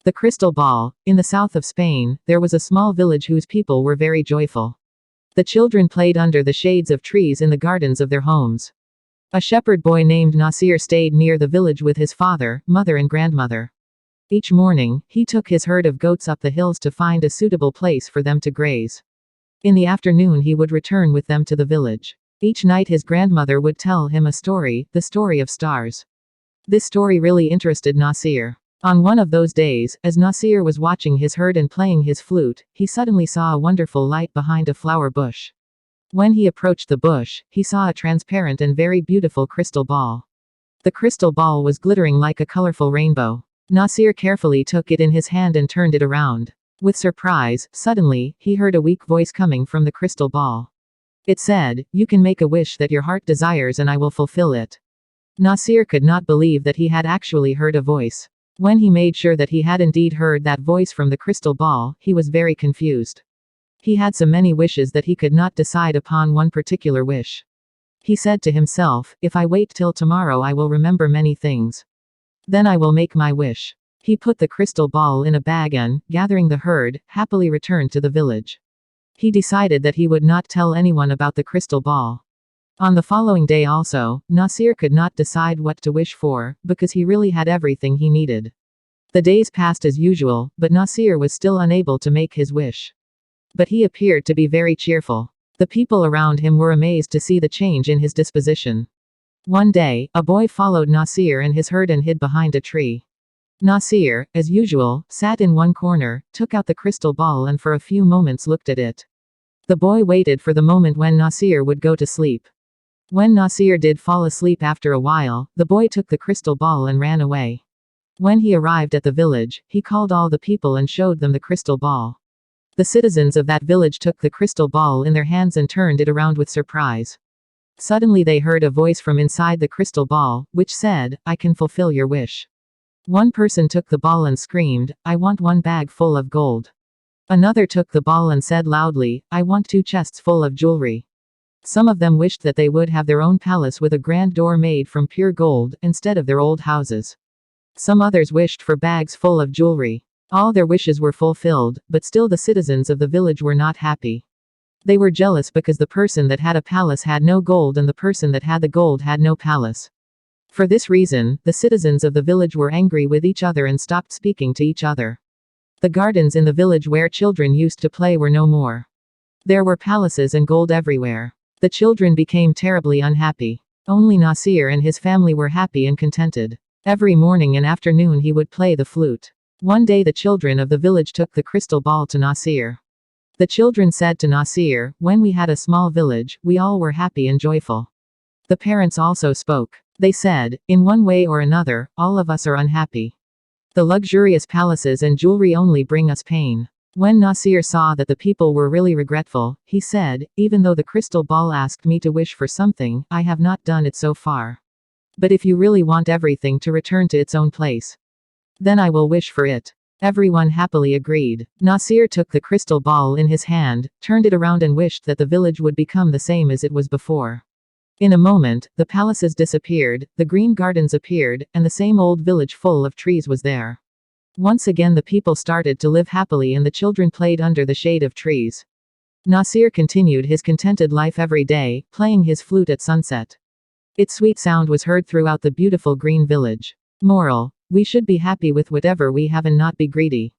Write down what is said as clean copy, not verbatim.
The crystal ball. In the south of Spain, there was a small village whose people were very joyful. The children played under the shades of trees in the gardens of their homes. A shepherd boy named Nasir stayed near the village with his father, mother and grandmother. Each morning, he took his herd of goats up the hills to find a suitable place for them to graze. In the afternoon he would return with them to the village. Each night his grandmother would tell him a story, the story of stars. This story really interested Nasir. On one of those days, as Nasir was watching his herd and playing his flute, he suddenly saw a wonderful light behind a flower bush. When he approached the bush, he saw a transparent and very beautiful crystal ball. The crystal ball was glittering like a colorful rainbow. Nasir carefully took it in his hand and turned it around. With surprise, suddenly, he heard a weak voice coming from the crystal ball. It said, "You can make a wish that your heart desires and I will fulfill it." Nasir could not believe that he had actually heard a voice. When he made sure that he had indeed heard that voice from the crystal ball, he was very confused. He had so many wishes that he could not decide upon one particular wish. He said to himself, "If I wait till tomorrow I will remember many things. Then I will make my wish." He put the crystal ball in a bag and, gathering the herd, happily returned to the village. He decided that he would not tell anyone about the crystal ball. On the following day also, Nasir could not decide what to wish for, because he really had everything he needed. The days passed as usual, but Nasir was still unable to make his wish. But he appeared to be very cheerful. The people around him were amazed to see the change in his disposition. One day, a boy followed Nasir and his herd and hid behind a tree. Nasir, as usual, sat in one corner, took out the crystal ball and for a few moments looked at it. The boy waited for the moment when Nasir would go to sleep. When Nasir did fall asleep after a while, the boy took the crystal ball and ran away. When he arrived at the village, he called all the people and showed them the crystal ball. The citizens of that village took the crystal ball in their hands and turned it around with surprise. Suddenly they heard a voice from inside the crystal ball, which said, "I can fulfill your wish." One person took the ball and screamed, "I want one bag full of gold." Another took the ball and said loudly, "I want 2 chests full of jewelry." Some of them wished that they would have their own palace with a grand door made from pure gold, instead of their old houses. Some others wished for bags full of jewelry. All their wishes were fulfilled, but still the citizens of the village were not happy. They were jealous because the person that had a palace had no gold and the person that had the gold had no palace. For this reason, the citizens of the village were angry with each other and stopped speaking to each other. The gardens in the village where children used to play were no more. There were palaces and gold everywhere. The children became terribly unhappy. Only Nasir and his family were happy and contented. Every morning and afternoon he would play the flute. One day the children of the village took the crystal ball to Nasir. The children said to Nasir, "When we had a small village, we all were happy and joyful." The parents also spoke. They said, "In one way or another, all of us are unhappy. The luxurious palaces and jewelry only bring us pain." When Nasir saw that the people were really regretful, he said, "Even though the crystal ball asked me to wish for something, I have not done it so far. But if you really want everything to return to its own place, then I will wish for it." Everyone happily agreed. Nasir took the crystal ball in his hand, turned it around and wished that the village would become the same as it was before. In a moment, the palaces disappeared, the green gardens appeared, and the same old village full of trees was there. Once again the people started to live happily and the children played under the shade of trees. Nasir continued his contented life every day, playing his flute at sunset. Its sweet sound was heard throughout the beautiful green village. Moral: we should be happy with whatever we have and not be greedy.